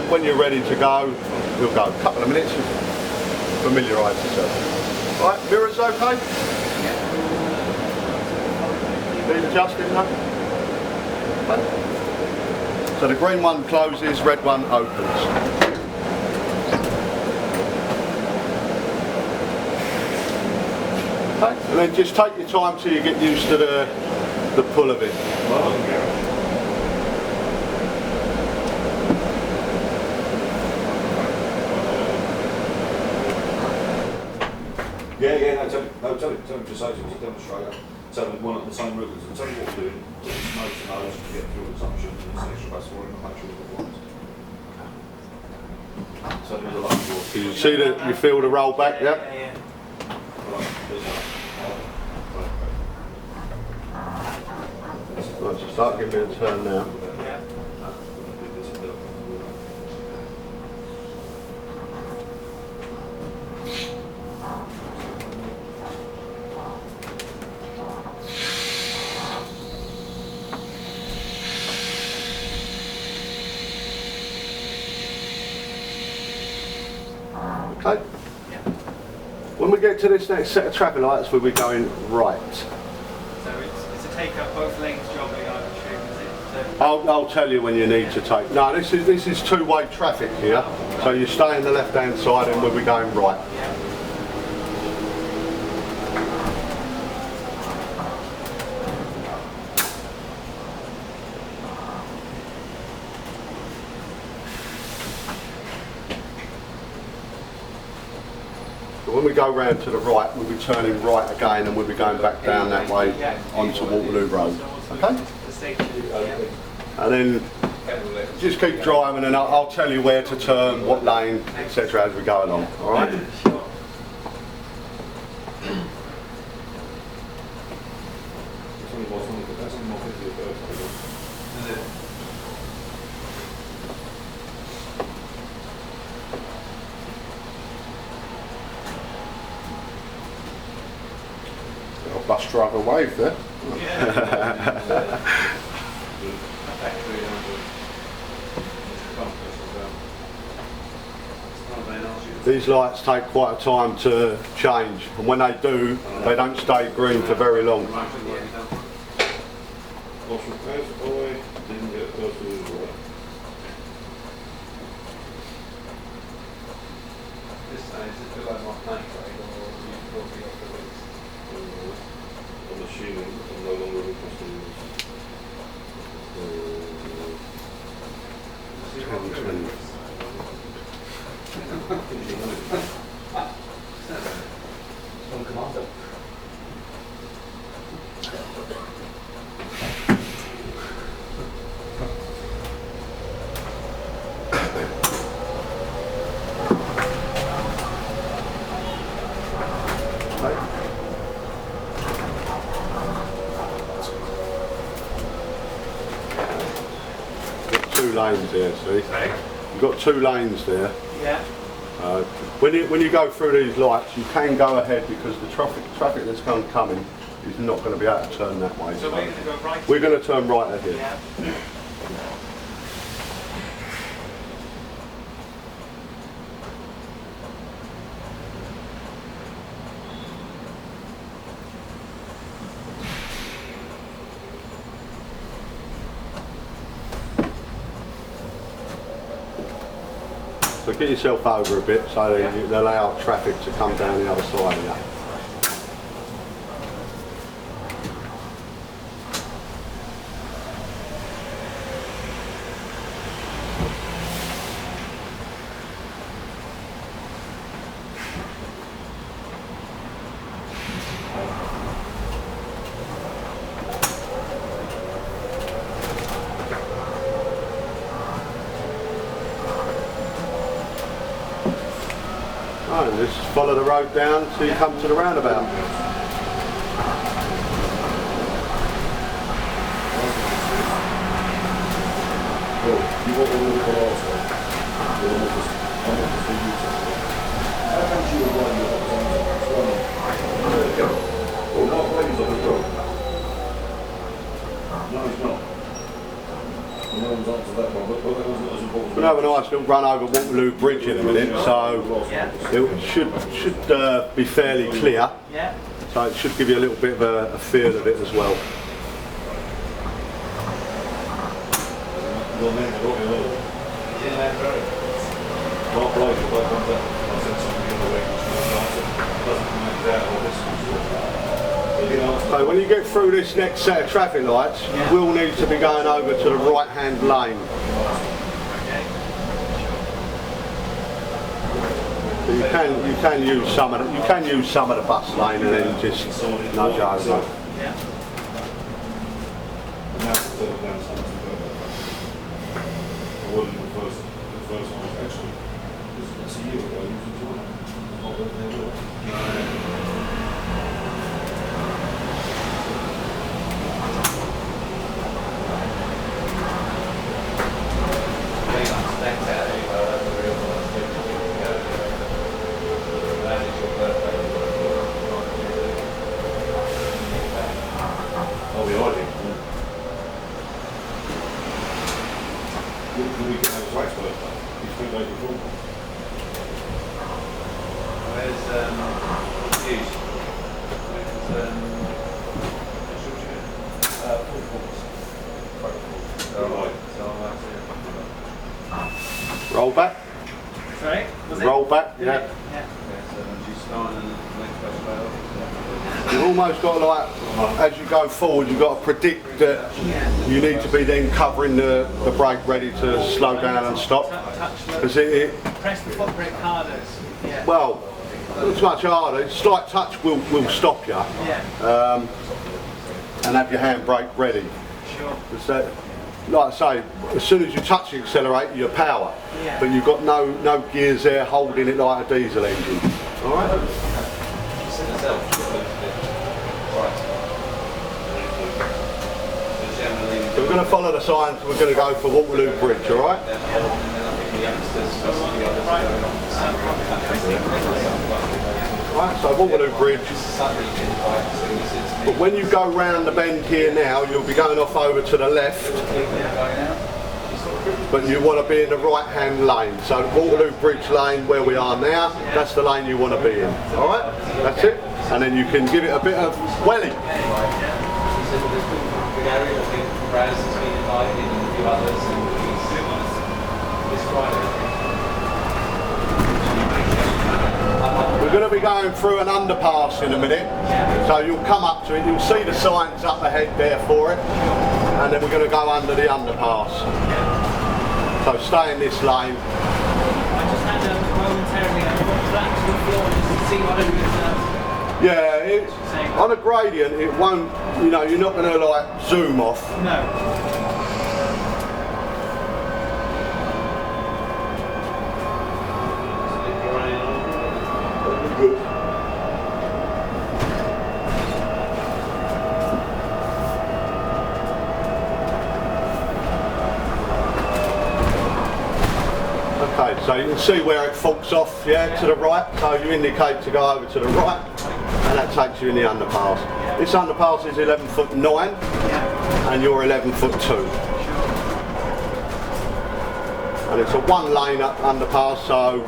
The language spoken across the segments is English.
when you're ready to go, you'll go. A couple of minutes, familiarise yourself. Right, mirrors okay? Need adjusting though? Okay. So the green one closes, red one opens. Okay. And then just take your time till you get used to the pull of it. Yeah, tell him to say to us, a demonstrator, tell him one at the same route, tell him what we're doing, nose to nose to get fuel consumption, and it's an extra base for him to make sure it's what so there's a lot more. You see that you feel the roll back, yeah? Right, so start giving me a turn now. Okay. When we get to this next set of traffic lights, we'll be going right. So it's a take up both lanes jogging, I would assume, is it? I'll tell you when you need to take. No, this is two-way traffic here. So you stay on the left-hand side and we'll be going right. Yeah. When we go round to the right, we'll be turning right again and we'll be going back down that way onto Waterloo Road. Okay? And then just keep driving and I'll tell you where to turn, what lane, etc. as we go along. Alright? Bus driver wave there. These lights take quite a time to change, and when they do, they don't stay green for very long. Two lanes there, see? You've got two lanes there. Yeah. When you go through these lights, you can go ahead because the traffic that's coming is not going to be able to turn that way. So we're going to go right? We're going to turn right ahead. Yeah. So get yourself over a bit so that you allow traffic to come down the other side of you. And just follow the road down till you come to the roundabout. No one's answered that one, but that wasn't as important. We'll have a nice little run over Waterloo Bridge in a minute, so it should be fairly clear. Yeah. So it should give you a little bit of a feel of it as well. So when you get through this next set of traffic lights, you will need to be going over to the right-hand lane. You can use some of the bus lane and then just nudge over. Yeah. Roll back. Sorry? Was it? Roll back, yeah. You've almost got to, like, as you go forward, you've got to predict that you need to be then covering the brake ready to slow down and stop. Press the foot brake harder. Yeah. Well, it's much harder. A slight touch will stop you. Yeah. And have your handbrake ready. Sure. Like I say, as soon as you touch the accelerator, you're power. Yeah. But you've got no gears there holding it like a diesel engine. All right? So we're going to follow the signs. We're going to go for Waterloo Bridge. All right? Right, so Waterloo Bridge. But when you go round the bend here now, you'll be going off over to the left. But you want to be in the right-hand lane. So Waterloo Bridge lane, where we are now, that's the lane you want to be in. All right, that's it. And then you can give it a bit of welly. We're going to be going through an underpass in a minute, so you'll come up to it, you'll see the signs up ahead there for it, and then we're going to go under the underpass. So stay in this lane. I just had momentarily a flat to the floor just to see what it was. Yeah, on a gradient it won't, you know, you're not going to like zoom off. No. Good. Okay, so you can see where it forks off, yeah, to the right. So you indicate to go over to the right, and that takes you in the underpass. This underpass is 11'9", and you're 11'2". And it's a one-lane underpass, so.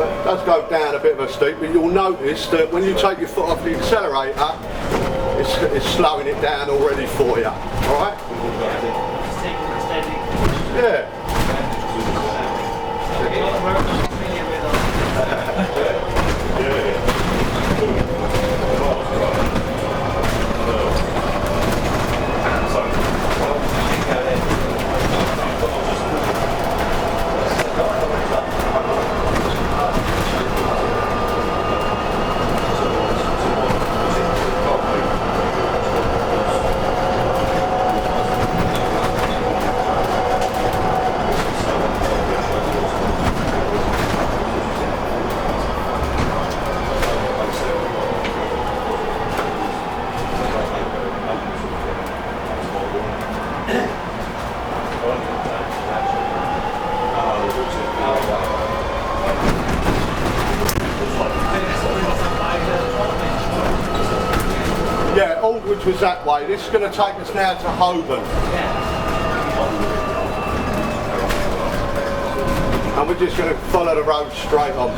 It does go down a bit of a steep, but you'll notice that when you take your foot off the accelerator, it's slowing it down already for you. All right? Just taking it steady. Yeah. which was that way. This is going to take us now to Holborn. And we're just going to follow the road straight on.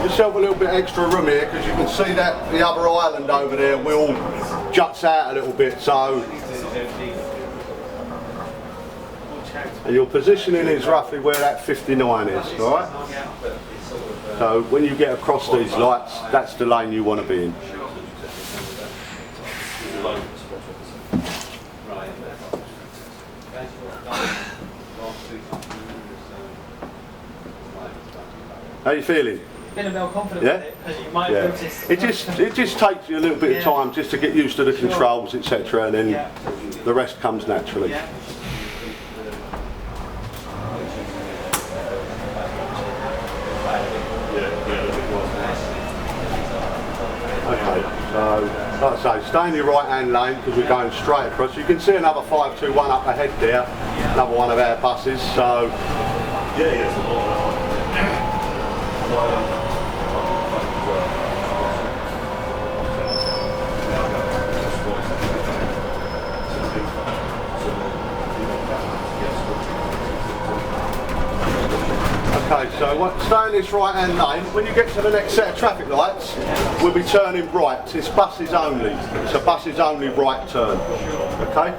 Yourself a little bit extra room here because you can see that the other island over there will juts out a little bit, so and your positioning is roughly where that 59 is, alright? So when you get across these lights, that's the lane you want to be in. How are you feeling? Feeling more confident Yeah? with it, as you might Yeah. notice. It just takes you a little bit of time just to get used to the controls, etc., and then the rest comes naturally. Yeah. Okay, so like I say, stay in your right hand lane because we're going straight across. You can see another 521 up ahead there, another one of our buses. So okay, so stay in this right hand lane. When you get to the next set of traffic lights, we'll be turning right. It's buses only. It's a buses only right turn. Okay?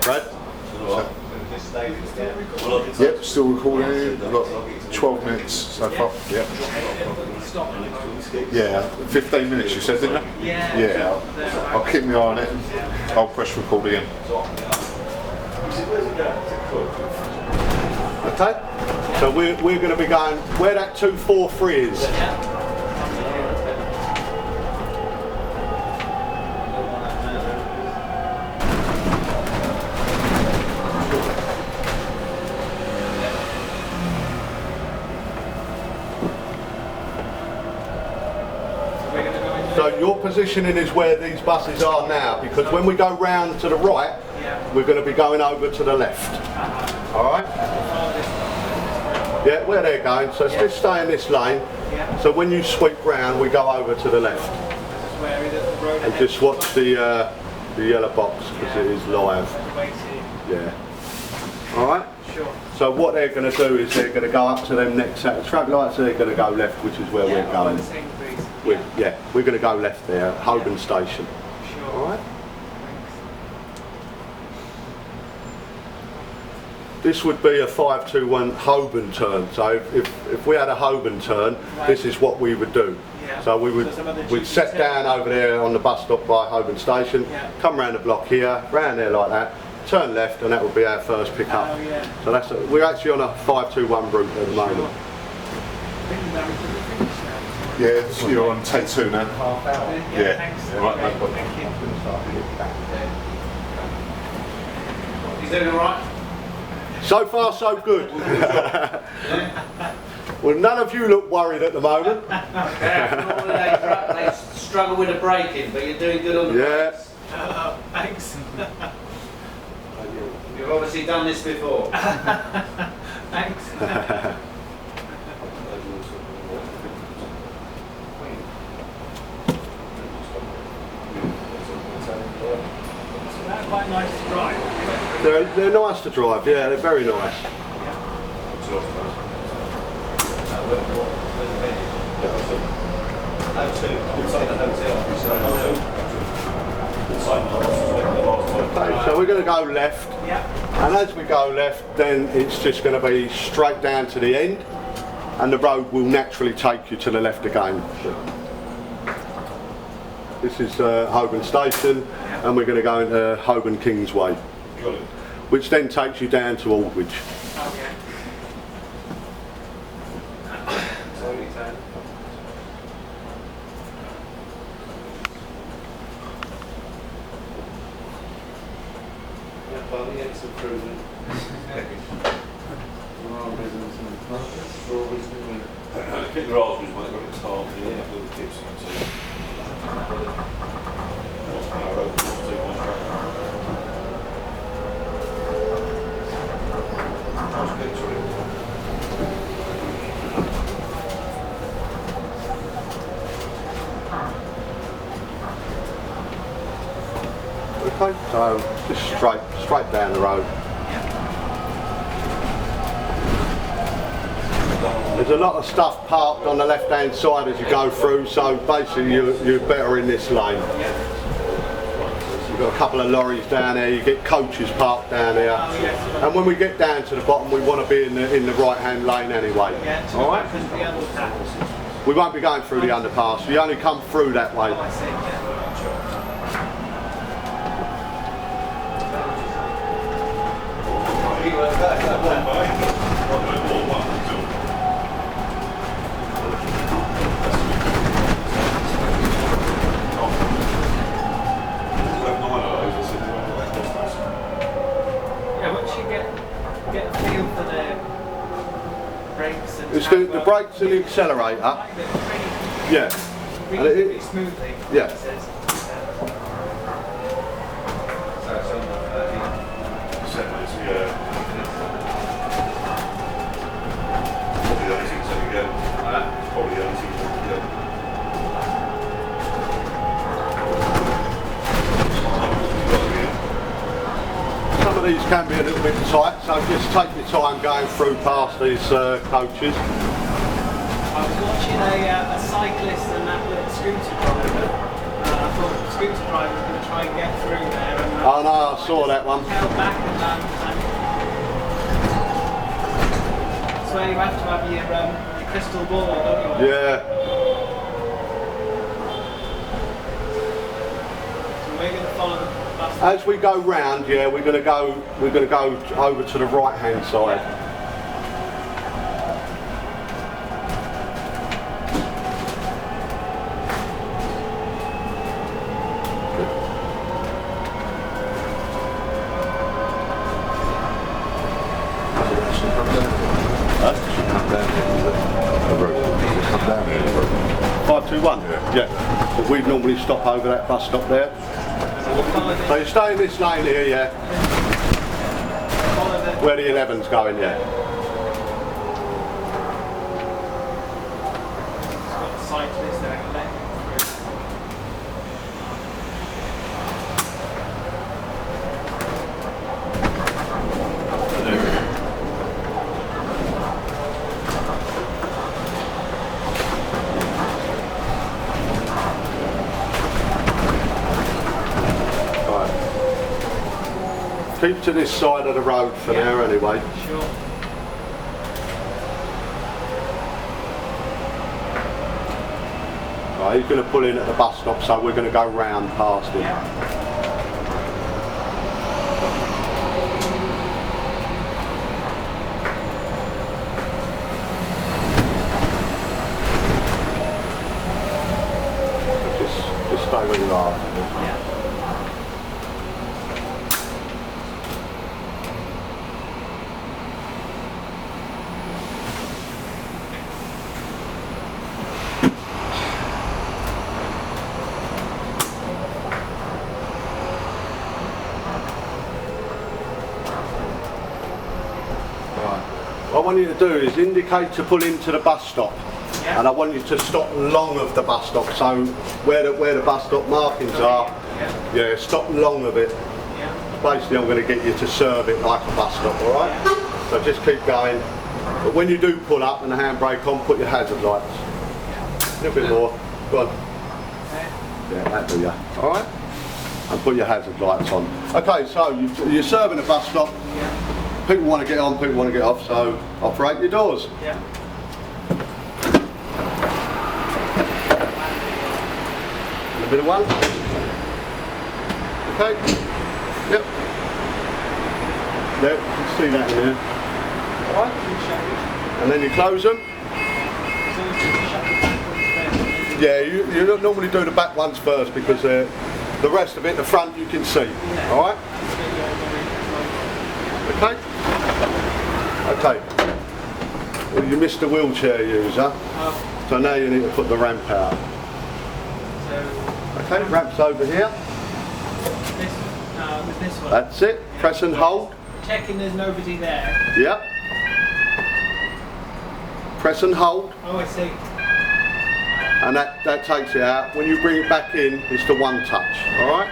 Right? Yep, still recording. We've got 12 minutes so far. Yep. Yeah, 15 minutes you said, didn't you? Yeah. I'll keep my eye on it and I'll press record again. Okay? So we're going to be going where that 243 is. So your positioning is where these buses are now, because when we go round to the right, we're going to be going over to the left. Alright? Yeah, where they're going. So just stay in this lane. So when you sweep round, we go over to the left. And just watch the yellow box because it is live. Yeah. Alright? So what they're going to do is they're going to go up to them next set of traffic lights, so they're going to go left, which is where we're going. We're going to go left there, Holborn Station. Alright? This would be a 521 Holborn turn. So if we had a Holborn turn, this is what we would do. So we'd set down over there on the bus stop by Holborn Station, come round the block here, round there like that, turn left, and that would be our first pickup. So we're actually on a 521 route at the moment. Yeah, you're on take 2 now. Yeah. Right, no problem. He's doing alright? So far, so good. Well, none of you look worried at the moment. They struggle with the braking, but you're doing good on the brakes. Thanks. You've obviously done this before. Thanks. They're quite nice to drive. They're nice to drive, yeah, they're very nice. Okay, so we're going to go left, and as we go left, then it's just going to be straight down to the end, and the road will naturally take you to the left again. This is Holborn Station, and we're going to go into Holborn Kingsway, which then takes you down to Aldwych. Keep the raspberries when they've got the start, you know, little tips you can see. Horsepower over 2.1 tractor. Nice picture, isn't it? Okay, so just straight down the road. There's a lot of stuff parked on the left hand side as you go through, so basically you're better in this lane. You've got a couple of lorries down there, you get coaches parked down here. And when we get down to the bottom we want to be in the right hand lane anyway. Alright? We won't be going through the underpass, we only come through that way. Yeah, once you get a feel for the brakes and The brakes and the accelerator. Yeah. really smoothly. Yeah. It says. So it's on the 7 yeah. Probably the only thing to go. Probably the only thing to go. Some of these can be a little bit tight, so just take your time going through past these coaches. I was watching a cyclist and that little scooter driver. I thought the scooter driver was going to try and get through there. And Oh no, I saw that one. held back and that's where you have to have your crystal ball, don't you? Yeah. So we're going to follow the bus. As we go round, yeah, we're gonna go over to the right hand side. Huh? Come down here. The road. Come down here. The road. 521? Yeah. But we'd normally stop over that bus stop there. So you stay in this lane here, yeah, Follow the where the 11's going, yeah. got a cyclist there and let him through. Keep to this side of the road for now anyway. Sure. Right, he's going to pull in at the bus stop, so we're going to go round past him. Just stay where you are. What I want you to do is indicate to pull into the bus stop, and I want you to stop long of the bus stop. So where the bus stop markings are, yeah, stop long of it. Basically, I'm going to get you to serve it like a bus stop. All right. So just keep going. But when you do pull up and the handbrake on, put your hazard lights. A little bit more. Go on. Yeah, that do ya. All right. And put your hazard lights on. Okay, so you're serving a bus stop. People want to get on, people want to get off, so operate your doors. Yeah. A bit of one. Okay. Yep. There, you can see that in there. Alright, And then you close them. Yeah, you don't normally do the back ones first because the rest of it, the front, you can see. Alright? Okay? Okay. you missed the wheelchair user. Oh, So now you need to put the ramp out. so Okay, ramp's over here. this, no, it was this one. That's it. Press and hold. Checking there's nobody there. Yep. Press and hold, Oh, I see. and that takes it out. When you bring it back in, it's the one touch. All right.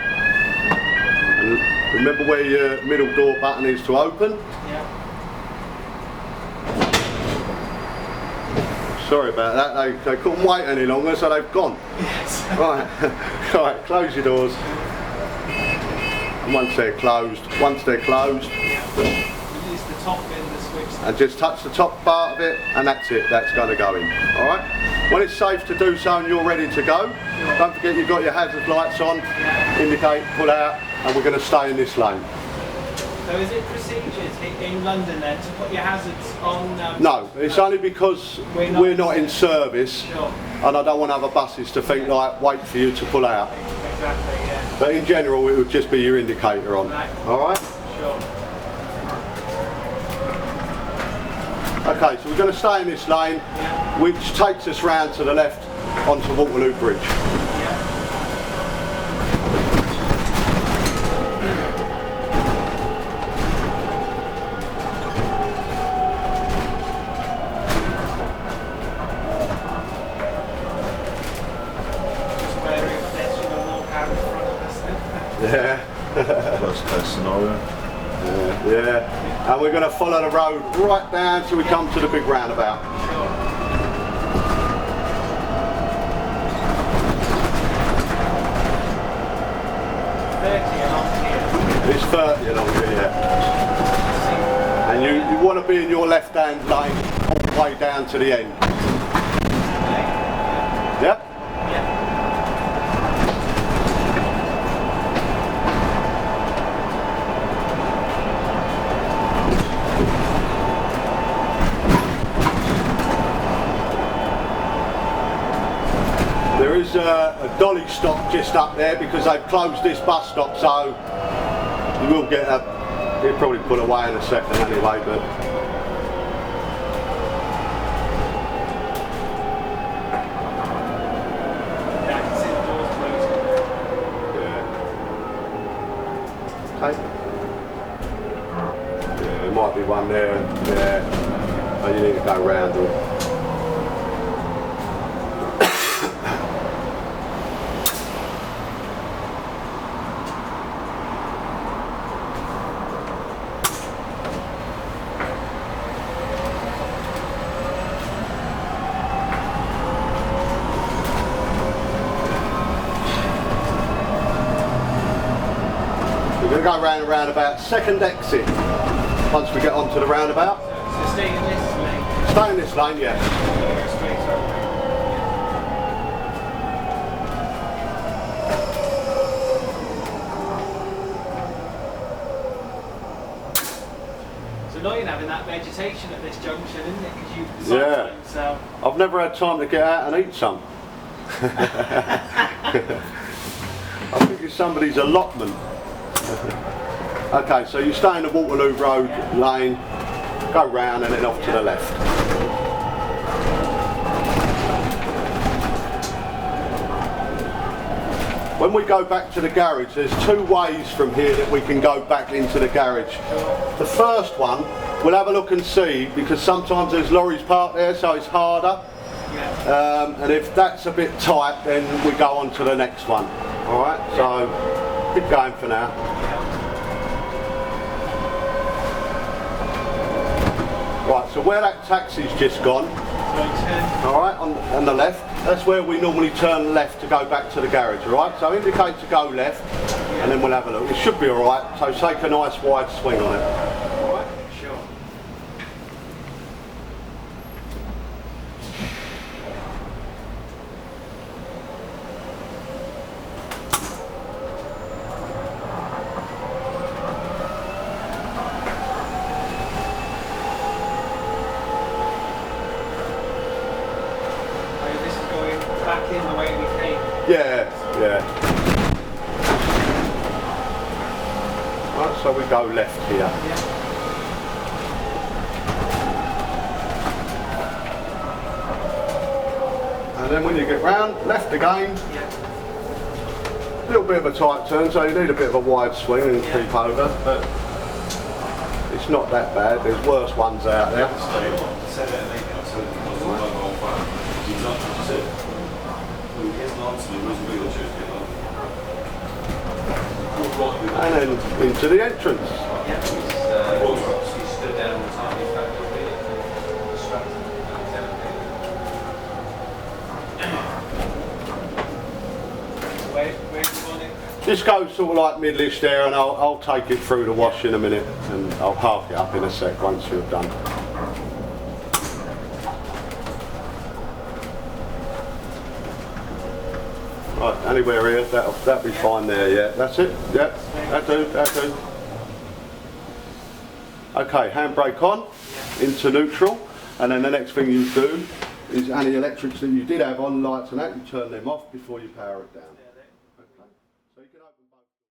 And remember where your middle door button is to open. Yeah. Sorry about that. They couldn't wait any longer, so they've gone. Yes. Right. Right. Close your doors. And once they're closed, Use the top end to switch. and just touch the top part of it, and that's it. That's going to go in. All right. When it's safe to do so and you're ready to go, don't forget you've got your hazard lights on. Indicate, pull out, and we're going to stay in this lane. So is it procedures in London then to put your hazards on? No, it's only because we're not in service, Sure. and I don't want other buses to think like wait for you to pull out. Exactly, yeah. But in general, it would just be your indicator on. Right. All right. Sure. Okay, so we're going to stay in this lane, which takes us round to the left onto Waterloo Bridge. Yeah. Just where if pedestrian will walk out in front of us then. Yeah. Worst case scenario. Yeah. And we're going to follow the road right down till we come to the big roundabout. Sure. It's 30 along here, yeah. And you want to be in your left-hand lane all the way down to the end. Yep. There is a dolly stop just up there because they've closed this bus stop, so you will get a, he'll probably put away in a second anyway, but okay. Yeah, there might be one there, yeah. Oh, you need to go round it. We're going to go round and round about second exit once we get onto the roundabout. So stay in this lane. Stay in this lane, yeah. Straight over. It's annoying having that vegetation at this junction, isn't it? Because you've Yeah. so. I've never had time to get out and eat some. I think it's somebody's allotment. Okay, so you stay in the Waterloo Road lane, go round and then off to the left. When we go back to the garage, there's two ways from here that we can go back into the garage. The first one, we'll have a look and see, because sometimes there's lorries parked there, so it's harder. And if that's a bit tight, then we go on to the next one. All right, so keep going for now. Right, so where that taxi's just gone, all right, on the left, that's where we normally turn left to go back to the garage, all right? So indicate to go left, and then we'll have a look. It should be all right, so take a nice wide swing on it. All right? Sure. Back in the way we came. Yeah, yeah. Right, so we go left here. Yeah. And then when you get round, left again, a little bit of a tight turn, so you need a bit of a wide swing and keep over, but it's not that bad. There's worse ones out there. And then into the entrance. This goes sort of like middle-ish there, and I'll take it through the wash in a minute, and I'll park it up in a sec once you're done. Right, anywhere here, that'll be fine there, yeah. That's it, yeah, that'll do. Okay, handbrake on, into neutral, and then the next thing you do is any electrics that you did have on, lights and that, you turn them off before you power it down.